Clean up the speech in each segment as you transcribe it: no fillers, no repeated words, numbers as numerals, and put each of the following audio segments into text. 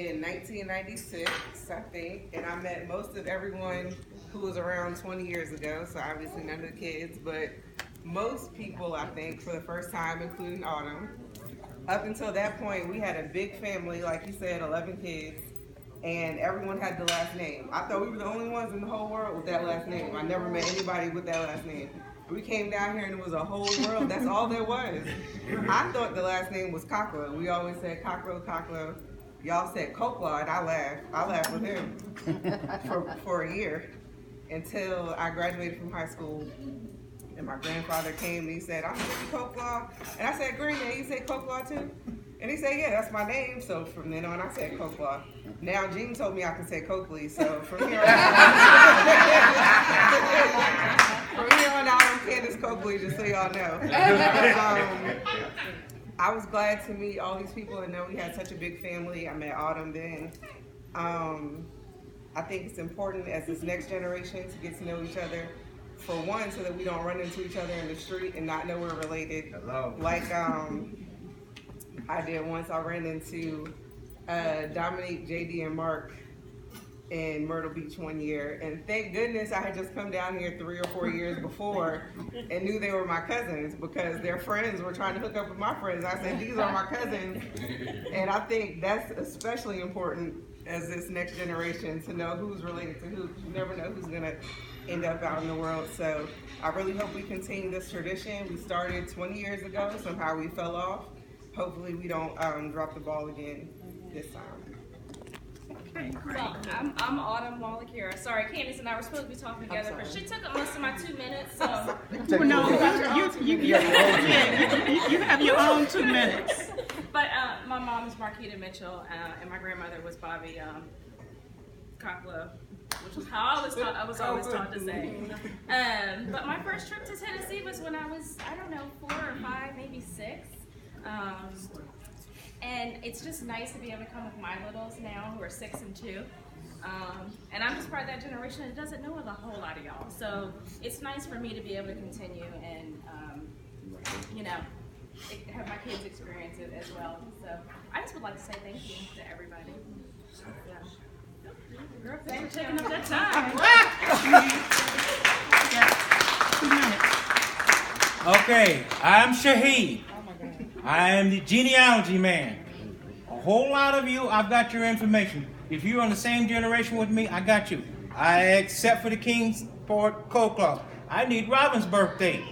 in 1996, I think, and I met most of everyone who was around 20 years ago, so obviously none of the kids, but most people, I think, for the first time, including Autumn. Up until that point, we had a big family, like you said, 11 kids, and everyone had the last name. I thought we were the only ones in the whole world with that last name. I never met anybody with that last name. We came down here and it was a whole world. That's all there was. I thought the last name was Coclough. We always said Coclough. Y'all said Coclough, and I laughed. I laughed with him for a year until I graduated from high school. And my grandfather came and he said, I'm Mr. Coclough. And I said, Granddad, you say Coclough too? And he said, yeah, that's my name. So from then on, I said Coclough. Now, Gene told me I can say Coclough. So from here on out, I'm Candace Coclough, just so y'all know. I was glad to meet all these people and know we had such a big family. I met Autumn then. I think it's important as this next generation to get to know each other. For one, so that we don't run into each other in the street and not know we're related. Hello. Like I did once. I ran into Dominique, JD, and Mark in Myrtle Beach one year, and thank goodness I had just come down here 3 or 4 years before and knew they were my cousins because their friends were trying to hook up with my friends. I said, these are my cousins, and I think that's especially important as this next generation to know who's related to who. You never know who's gonna end up out in the world. So I really hope we continue this tradition. We started 20 years ago. Somehow we fell off. Hopefully we don't drop the ball again this time. Okay, great. Well, I'm Autumn Wallachera. Sorry, Candace and I were supposed to be talking together, but she took up most of my 2 minutes. So well, no, you have your own 2 minutes. But my mom is Marquita Mitchell, and my grandmother was Bobby Coclough, which is how I was always taught to say. But my first trip to Tennessee was when I was, I don't know, 4 or 5, maybe 6. And it's just nice to be able to come with my littles now who are 6 and 2. And I'm just part of that generation that doesn't know a whole lot of y'all. So it's nice for me to be able to continue and, you know, have my kids experience it as well. So I just would like to say thank you to everybody. Girl, thanks for taking up that time. Okay, I'm Shaheed. I am the genealogy man. A whole lot of you, I've got your information. If you're on the same generation with me, I got you. Except for the Kingsport Coclough. I need Robin's birthday.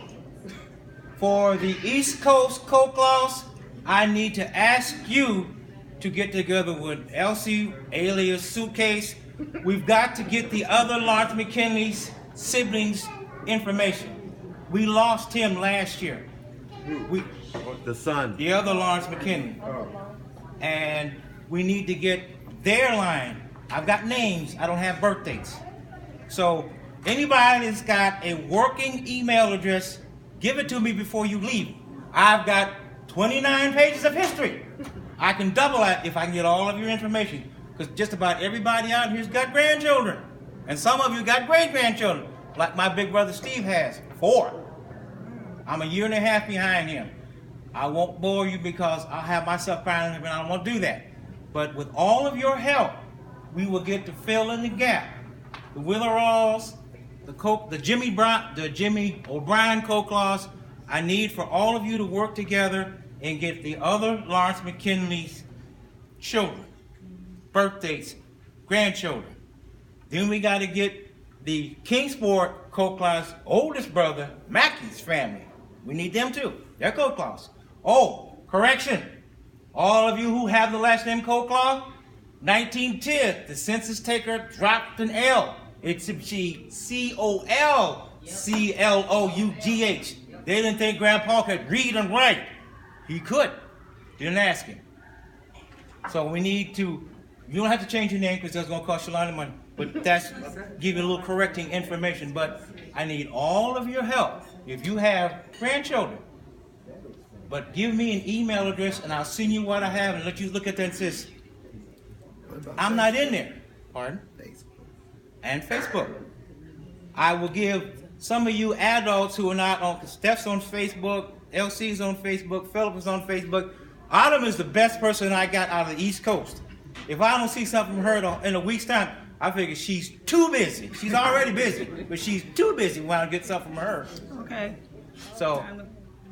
For the East Coast Cocloughs, I need to ask you to get together with Elsie, alias Suitcase. We've got to get the other Lawrence McKinley's siblings' information. We lost him last year. The son. The other Lawrence McKinley. Oh. And we need to get their line. I've got names, I don't have birthdates. So anybody that's got a working email address, give it to me before you leave. I've got 29 pages of history. I can double that if I can get all of your information. Because just about everybody out here's got grandchildren. And some of you got great-grandchildren, like my big brother Steve has, 4. I'm a year and a half behind him. I won't bore you because I'll have myself crying and I don't want to do that. But with all of your help, we will get to fill in the gap. The Witheralls, the Jimmy O'Brien Cocloughs. I need for all of you to work together and get the other Lawrence McKinley's children, birthdays, grandchildren. Then we got to get the Kingsport Coclough's oldest brother, Mackey's family. We need them too. They're Cocloughs. Oh, correction. All of you who have the last name Coclough, 1910, the census taker dropped an L. It should be Colough. They didn't think Grandpa could read and write. He could. Didn't ask him. So we need to, you don't have to change your name because that's going to cost you a lot of money. But that's, give you a little correcting information. But I need all of your help. If you have grandchildren, but give me an email address and I'll send you what I have and let you look at that and says, I'm not in there. Pardon? And Facebook. I will give some of you adults who are not on, Steph's on Facebook, LC's on Facebook, Philip is on Facebook. Autumn is the best person I got out of the East Coast. If I don't see something from her in a week's time, I figure she's too busy. She's already busy, but she's too busy when I get something from her. Okay. So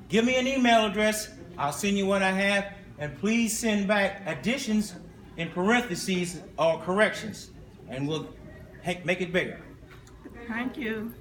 give me an email address. I'll send you what I have. And please send back additions in parentheses or corrections. And we'll make it bigger. Thank you.